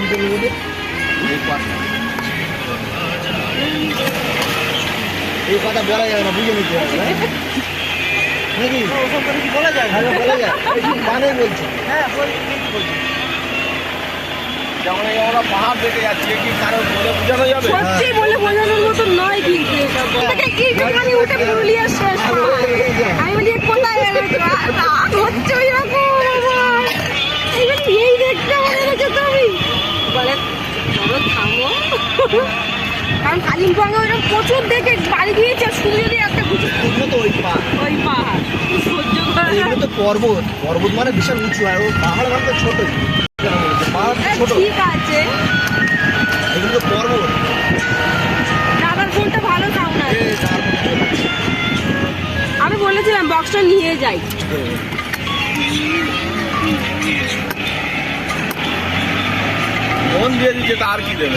এখান থেকে নেবে এই কথা বলা যাবে না, বুঝে নিতে হবে নাকি বলা যায়? বলা যায়, মানে বলছে। হ্যাঁ বলছি যেমন আমরা পাহাড় দেখে যাচ্ছি, কি কারো বলে বোঝানো যাবে? সত্যি বলে বোঝানোর মতো নয় কিন্তু এটা। আমি উঠে পুরুলিয়া শেষ আমি বলি কোথায় হচ্ছে ওই রকম এই দেখতে মনে রেখে তুমি বলে চলো থামো, কারণ কালিম্পংয়ে ওইরকম প্রচুর দেখে বাড়ি দিয়েছে, শুধু যদি একটা কিছু তো ওই পাহাড় সহ্য করা তো পর্বত মানে বিশাল উঁচু, আর ও পাহাড় মানে তো ছোট, ঠিক আছে। এগুলো তো পর্বত। দাদার ফোনটা ভালো সাউন্ড আছে, আমি বলেছিলাম বক্সটা নিয়ে যাই। ফোন দিয়ে দিচ্ছে, তার কি দেবে?